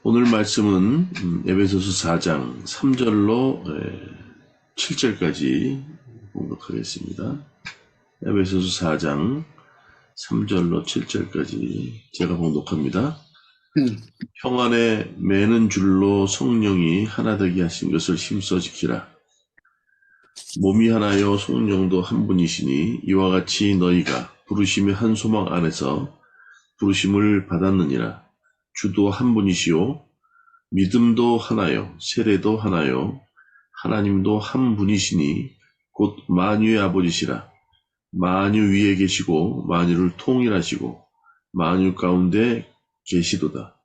오늘 말씀은 에베소서 4장 3절로 7절까지 봉독하겠습니다. 에베소서 4장 3절로 7절까지 제가 봉독합니다. 평안에 매는 줄로 성령이 하나 되게 하신 것을 힘써 지키라. 몸이 하나요 성령도 한 분이시니 이와 같이 너희가 부르심의 한 소망 안에서 부르심을 받았느니라. 주도 한 분이시요 믿음도 하나요 세례도 하나요 하나님도 한 분이시니 곧 만유의 아버지시라. 만유 위에 계시고 만유를 통일하시고 만유 가운데 계시도다.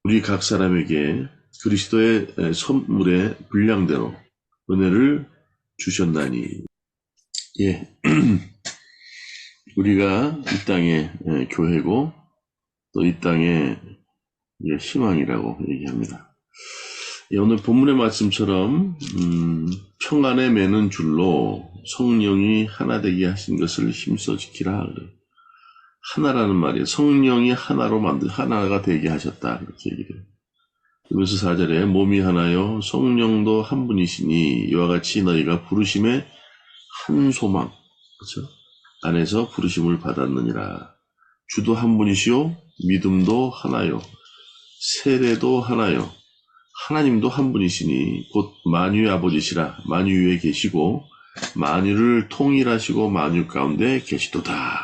우리 각 사람에게 그리스도의 선물의 분량대로 은혜를 주셨나니. 예, 우리가 이 땅의 교회고 또 이 땅의 희망이라고 얘기합니다. 예, 오늘 본문의 말씀처럼 평안에 매는 줄로 성령이 하나 되게 하신 것을 힘써 지키라. 하나라는 말이에요. 성령이 하나로 하나가 되게 하셨다. 그렇게 얘기해요. 그래서 4절에 몸이 하나요 성령도 한 분이시니 이와 같이 너희가 부르심의 한 소망, 그렇죠? 안에서 부르심을 받았느니라. 주도 한 분이시요 믿음도 하나요 세례도 하나요 하나님도 한 분이시니 곧 만유의 아버지시라. 만유 위에 계시고 만유를 통일하시고 만유 가운데 계시도다.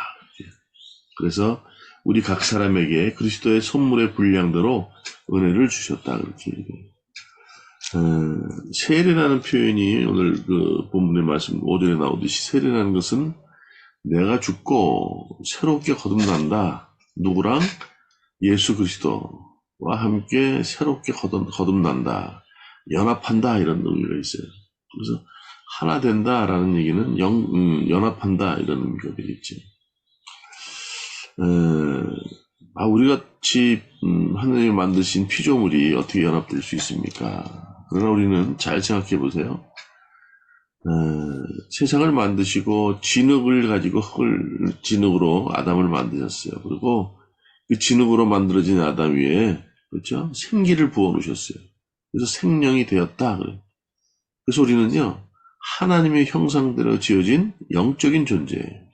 그래서 우리 각 사람에게 그리스도의 선물의 분량대로 은혜를 주셨다. 그렇게 얘기해요. 세례라는 표현이 오늘 그 본문의 말씀 5절에 나오듯이 세례라는 것은 내가 죽고 새롭게 거듭난다. 누구랑? 예수 그리스도와 함께 새롭게 거듭난다. 연합한다. 이런 의미가 있어요. 그래서 하나 된다라는 얘기는 연합한다. 이런 의미가 되겠죠. 우리같이 하나님이 만드신 피조물이 어떻게 연합될 수 있습니까? 그러나 우리는 잘 생각해 보세요. 세상을 만드시고 진흙을 가지고 진흙으로 아담을 만드셨어요. 그리고 그 진흙으로 만들어진 아담 위에 그렇죠? 생기를 부어 놓으셨어요. 그래서 생명이 되었다. 그래서 우리는요 하나님의 형상대로 지어진 영적인 존재예요.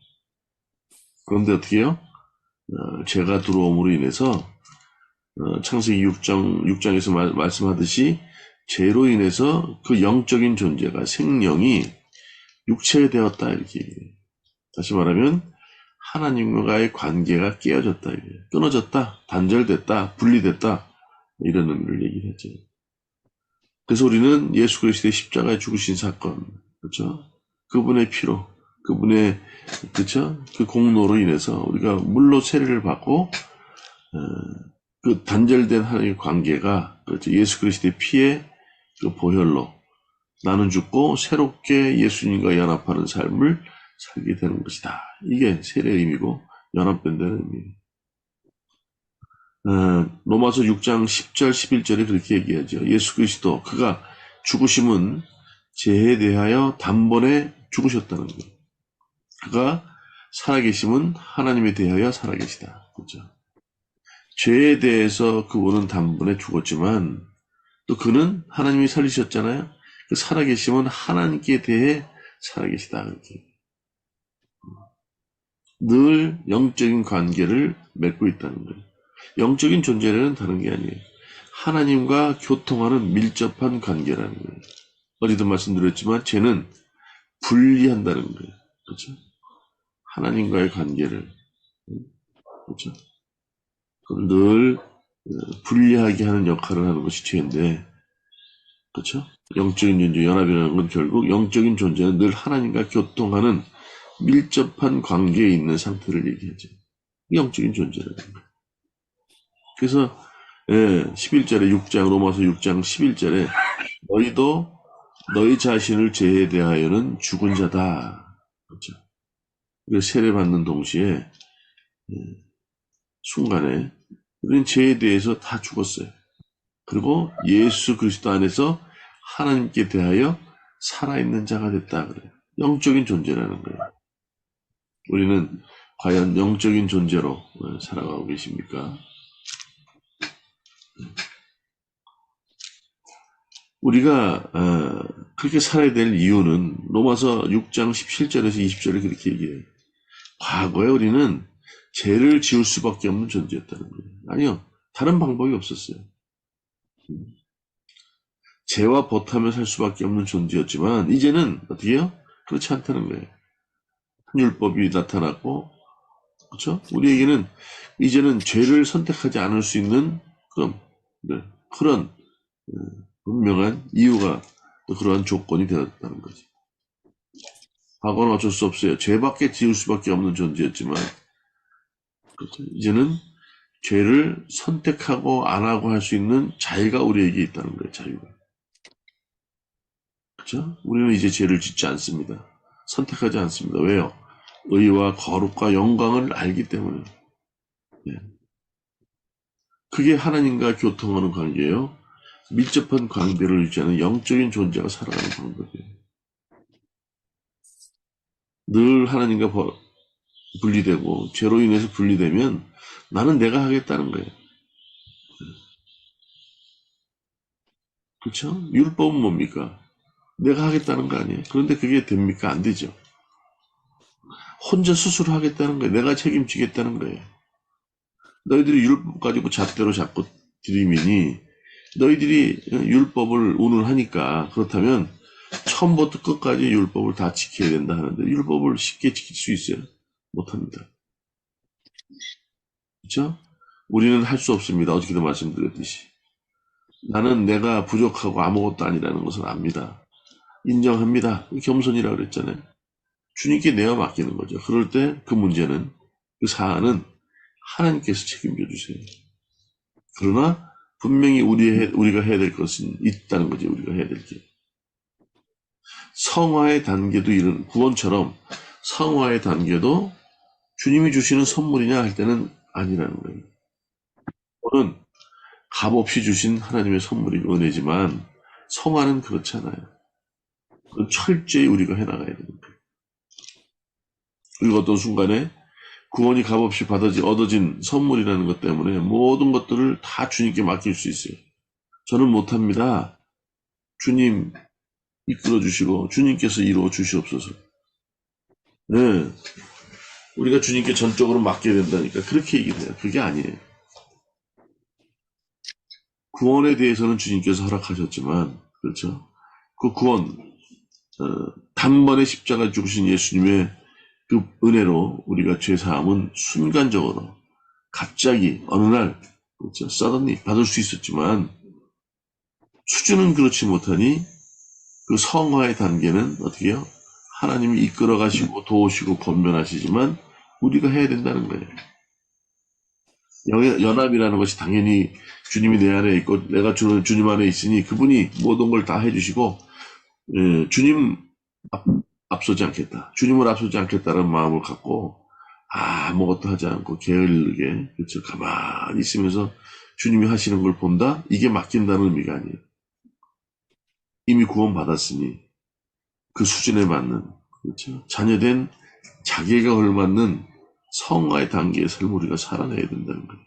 그런데 어떻게 해요? 죄가 들어옴으로 인해서 창세기 6장에서 말씀하듯이 죄로 인해서 그 영적인 존재가 생명이 육체되었다 이렇게 얘기해요. 다시 말하면 하나님과의 관계가 깨어졌다, 끊어졌다, 단절됐다, 분리됐다 이런 의미를 얘기하죠. 그래서 우리는 예수 그리스도의 십자가에 죽으신 사건, 그렇죠? 그분의 피로, 그분의 그렇죠? 그 공로로 인해서 우리가 물로 세례를 받고 그 단절된 하나님의 관계가 그렇죠? 예수 그리스도의 피의 그 보혈로 나는 죽고 새롭게 예수님과 연합하는 삶을 살게 되는 것이다. 이게 세례의 의미고 연합된다는 의미예요. 로마서 6장 10절 11절에 그렇게 얘기하죠. 예수 그리스도 그가 죽으심은 죄에 대하여 단번에 죽으셨다는 거예요. 그가 살아계심은 하나님에 대하여 살아계시다. 그렇죠? 죄에 대해서 그분은 단번에 죽었지만 또 그는 하나님이 살리셨잖아요. 그 살아계심은 하나님께 대해 살아계시다. 그렇게. 늘 영적인 관계를 맺고 있다는 거예요. 영적인 존재는 다른 게 아니에요. 하나님과 교통하는 밀접한 관계라는 거예요. 어제도 말씀드렸지만 죄는 분리한다는 거예요. 그렇죠? 하나님과의 관계를 그렇죠? 그걸 늘 분리하게 하는 역할을 하는 것이 죄인데 그렇죠? 영적인 존재 연합이라는 건 결국 영적인 존재는 늘 하나님과 교통하는 밀접한 관계에 있는 상태를 얘기하죠. 영적인 존재라는 거예요. 그래서 11절에 6장 로마서 6장 11절에 너희도 너희 자신을 죄에 대하여는 죽은 자다. 그렇죠? 세례받는 동시에 순간에 우리는 죄에 대해서 다 죽었어요. 그리고 예수 그리스도 안에서 하나님께 대하여 살아있는 자가 됐다 그래요. 영적인 존재라는 거예요. 우리는 과연 영적인 존재로 살아가고 계십니까? 우리가 그렇게 살아야 될 이유는 로마서 6장 17절에서 20절에 그렇게 얘기해요. 과거에 우리는 죄를 지을 수밖에 없는 존재였다는 거예요. 아니요. 다른 방법이 없었어요. 죄와 버타며 살 수밖에 없는 존재였지만 이제는 어떻게 해요? 그렇지 않다는 거예요. 율법이 나타났고, 그렇죠? 우리에게는 이제는 죄를 선택하지 않을 수 있는 그런 분명한 이유가 또 그러한 조건이 되었다는 거지. 과거는 어쩔 수 없어요. 죄밖에 지을 수밖에 없는 존재였지만, 그렇죠? 이제는 죄를 선택하고 안 하고 할 수 있는 자유가 우리에게 있다는 거예요. 자유가. 그렇죠? 우리는 이제 죄를 짓지 않습니다. 선택하지 않습니다. 왜요? 의와 거룩과 영광을 알기 때문에. 예. 그게 하나님과 교통하는 관계예요. 밀접한 관계를 유지하는 영적인 존재가 살아가는 방법이에요. 늘 하나님과 분리되고 죄로 인해서 분리되면 나는 내가 하겠다는 거예요. 그렇죠? 율법은 뭡니까? 내가 하겠다는 거 아니에요? 그런데 그게 됩니까? 안 되죠. 혼자 스스로 하겠다는 거예요. 내가 책임지겠다는 거예요. 너희들이 율법 가지고 잣대로 잡고 들이미니 너희들이 율법을 운운하니까 그렇다면 처음부터 끝까지 율법을 다 지켜야 된다 하는데 율법을 쉽게 지킬 수 있어요? 못합니다. 그렇죠? 우리는 할 수 없습니다. 어저께도 말씀드렸듯이. 나는 내가 부족하고 아무것도 아니라는 것을 압니다. 인정합니다. 겸손이라고 그랬잖아요. 주님께 내어 맡기는 거죠. 그럴 때 그 문제는, 그 사안은 하나님께서 책임져 주세요. 그러나 분명히 우리가 해야 될 것은 있다는 거죠. 우리가 해야 될 게. 성화의 단계도 이런 구원처럼 성화의 단계도 주님이 주시는 선물이냐 할 때는 아니라는 거예요. 구원은 값없이 주신 하나님의 선물이 은혜지만 성화는 그렇지 않아요. 그건 철저히 우리가 해나가야 되는 거예요. 그리고 어떤 순간에 구원이 값없이 얻어진 선물이라는 것 때문에 모든 것들을 다 주님께 맡길 수 있어요. 저는 못합니다. 주님 이끌어 주시고 주님께서 이루어 주시옵소서. 네, 우리가 주님께 전적으로 맡겨야 된다니까 그렇게 얘기해요. 그게 아니에요. 구원에 대해서는 주님께서 허락하셨지만 그렇죠. 그 구원 단번에 십자가 죽으신 예수님의 그 은혜로 우리가 죄사함은 순간적으로 갑자기 어느 날 그렇죠. suddenly 받을 수 있었지만 수준은 그렇지 못하니 그 성화의 단계는 어떻게 해요? 하나님이 이끌어 가시고 도우시고 권면하시지만 우리가 해야 된다는 거예요. 연합이라는 것이 당연히 주님이 내 안에 있고 내가 주님 안에 있으니 그분이 모든 걸 다 해주시고 주님 앞서지 않겠다. 주님을 앞서지 않겠다는 마음을 갖고 아무것도 하지 않고 게을르게 그렇죠. 가만히 있으면서 주님이 하시는 걸 본다? 이게 맡긴다는 의미가 아니에요. 이미 구원받았으니 그 수준에 맞는 그렇죠. 자녀된 자기가 걸맞는 성화의 단계의 삶을 우리가 살아내야 된다는 거예요.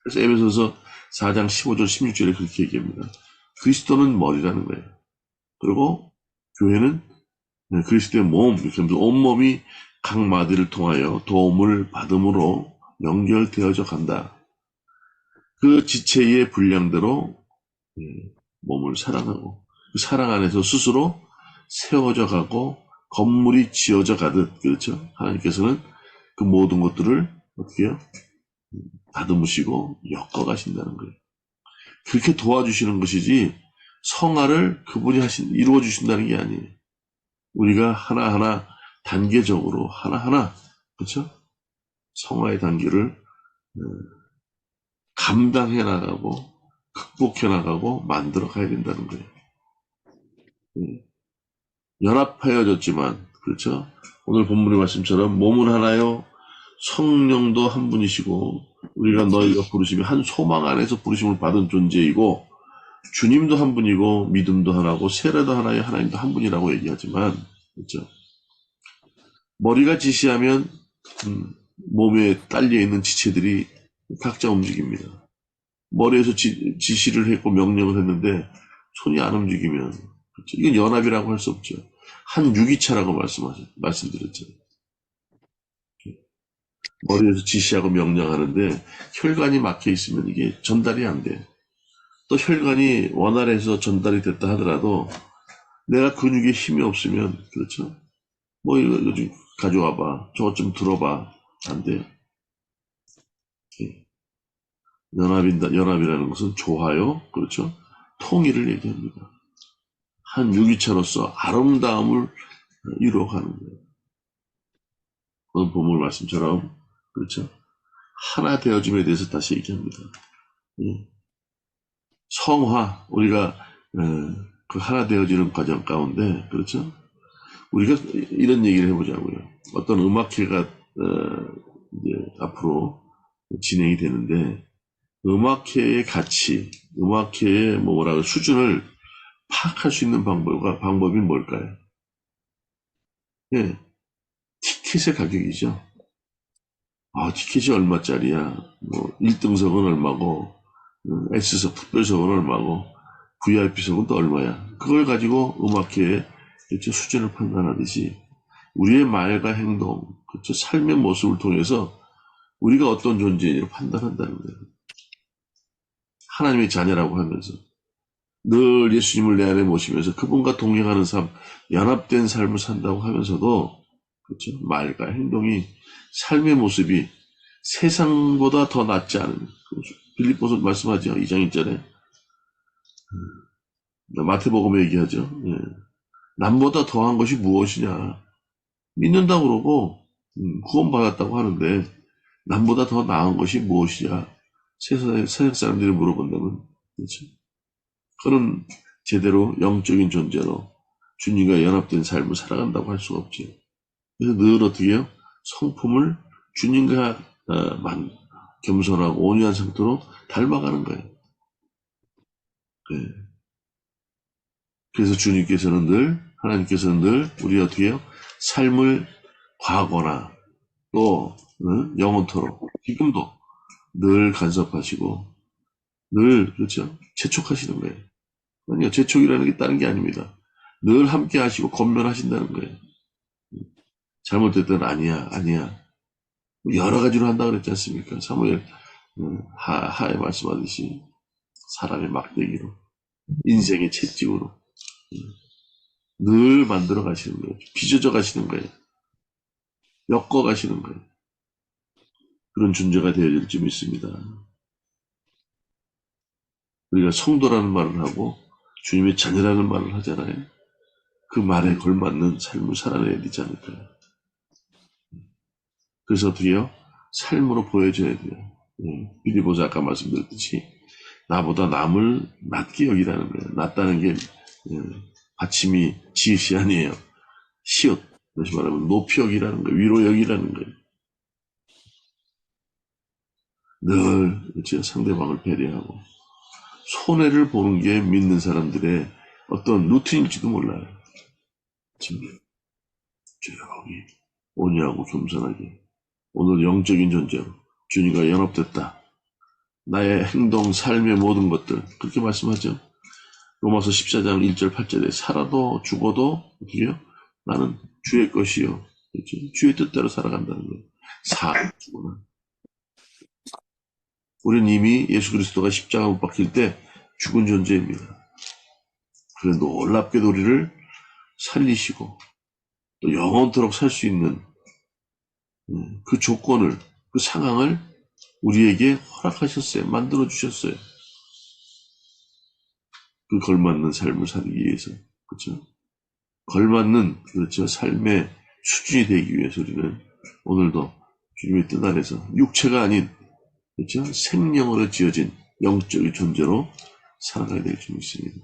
그래서 에베소서 4장 15절 16절에 그렇게 얘기합니다. 그리스도는 머리라는 거예요. 그리고 교회는 그리스도의 몸, 이렇게 하면서 온몸이 각 마디를 통하여 도움을 받음으로 연결되어져 간다. 그 지체의 분량대로 몸을 사랑하고 그 사랑 안에서 스스로 세워져 가고 건물이 지어져 가듯 그렇죠. 하나님께서는 그 모든 것들을 어떻게 해요? 다듬으시고 엮어가신다는 거예요. 그렇게 도와주시는 것이지 성화를 그분이 이루어 주신다는 게 아니에요. 우리가 하나하나 단계적으로 하나하나 그렇죠? 성화의 단계를 감당해 나가고 극복해 나가고 만들어 가야 된다는 거예요. 연합하여졌지만 그렇죠? 오늘 본문의 말씀처럼 몸은 하나요 성령도 한 분이시고 우리가 너희가 부르심이 한 소망 안에서 부르심을 받은 존재이고 주님도 한 분이고 믿음도 하나고 세례도 하나요 하나님도 한 분이라고 얘기하지만 그렇죠? 머리가 지시하면 몸에 딸려 있는 지체들이 각자 움직입니다. 머리에서 지시를 했고 명령을 했는데 손이 안 움직이면, 그렇죠? 이건 연합이라고 할 수 없죠. 한 유기체라고 말씀드렸잖아요. 머리에서 지시하고 명령하는데 혈관이 막혀 있으면 이게 전달이 안 돼. 또 혈관이 원활해서 전달이 됐다 하더라도 내가 근육에 힘이 없으면, 그렇죠? 뭐 이거 좀 가져와봐. 저것 좀 들어봐. 안 돼요. 예. 연합이라는 것은 조화요. 그렇죠? 통일을 얘기합니다. 한 유기체로서 아름다움을 이루어가는 거예요. 오늘 본문 말씀처럼, 그렇죠? 하나 되어짐에 대해서 다시 얘기합니다. 예. 성화, 우리가 그 하나 되어지는 과정 가운데, 그렇죠? 우리가 이런 얘기를 해보자고요. 어떤 음악회가 이제 앞으로 진행이 되는데, 음악회의 가치, 음악회의 뭐라고 수준을 파악할 수 있는 방법이 뭘까요? 예, 티켓의 가격이죠. 아, 티켓이 얼마짜리야? 뭐 1등석은 얼마고, S석, 특별석은 얼마고, VIP석은 또 얼마야? 그걸 가지고 음악회의 그렇죠? 수준을 판단하듯이 우리의 말과 행동, 그렇죠? 삶의 모습을 통해서 우리가 어떤 존재인지를 판단한다는 거예요. 하나님의 자녀라고 하면서 늘 예수님을 내 안에 모시면서 그분과 동행하는 삶, 연합된 삶을 산다고 하면서도 그렇죠? 말과 행동이 삶의 모습이 세상보다 더 낫지 않은 빌립보서 말씀하죠. 2장 1절에 마태복음에 얘기하죠. 예. 남보다 더한 것이 무엇이냐. 믿는다고 그러고 구원받았다고 하는데 남보다 더 나은 것이 무엇이냐. 세상 사람들이 물어본다면 그렇죠? 그는 제대로 영적인 존재로 주님과 연합된 삶을 살아간다고 할 수가 없죠. 그래서 늘 어떻게 해요? 성품을 주님과 겸손하고 온유한 상태로 닮아가는 거예요. 네. 그래서 하나님께서는 늘 우리 어떻게 해요? 삶을 과거나 또 영원토록 지금도 늘 간섭하시고 늘 그렇죠? 재촉하시는 거예요. 아니요, 재촉이라는 게 다른 게 아닙니다. 늘 함께 하시고 권면하신다는 거예요. 잘못됐던 아니야. 여러 가지로 한다 그랬지 않습니까? 사무엘 하에 말씀하듯이 사람의 막대기로 인생의 채찍으로 늘 만들어 가시는 거예요. 빚어져 가시는 거예요. 엮어 가시는 거예요. 그런 존재가 되어질 줄 믿습니다. 우리가 성도라는 말을 하고 주님의 자녀라는 말을 하잖아요. 그 말에 걸맞는 삶을 살아내야 되지 않을까요? 그래서 어떻게 해요? 삶으로 보여줘야 돼요. 빌립보서 아까 말씀드렸듯이 나보다 남을 낮게 여기라는 거예요. 낮다는 게 받침이 지읒이 아니에요. 시옷. 다시 말하면 높이 여기라는 거예요. 위로 여기라는 거예요. 늘 그렇죠? 상대방을 배려하고 손해를 보는 게 믿는 사람들의 어떤 루틴일지도 몰라요. 조용히 온유하고 겸손하게 오늘 영적인 존재로 주님과 연합됐다. 나의 행동, 삶의 모든 것들 그렇게 말씀하죠. 로마서 14장 1절 8절에 살아도 죽어도 어떻게 해요? 나는 주의 것이요. 그렇죠? 주의 뜻대로 살아간다는 거예요. 죽거나. 우리는 이미 예수 그리스도가 십자가 못 박힐 때 죽은 존재입니다. 그래 놀랍게도 우리를 살리시고 또 영원토록 살 수 있는 그 조건을, 그 상황을 우리에게 허락하셨어요. 만들어 주셨어요. 그 걸맞는 삶을 살기 위해서. 그렇죠? 걸맞는 그렇죠. 삶의 수준이 되기 위해서 우리는 오늘도 주님의 뜻 안에서 육체가 아닌 그렇죠? 생명으로 지어진 영적인 존재로 살아가야 될 줄 믿습니다.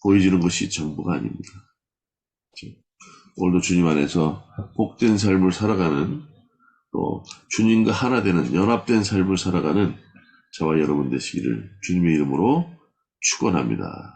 보여지는 것이 전부가 아닙니다. 그렇죠? 오늘도 주님 안에서 복된 삶을 살아가는 또 주님과 하나 되는 연합된 삶을 살아가는 저와 여러분 되시기를 주님의 이름으로 축원합니다.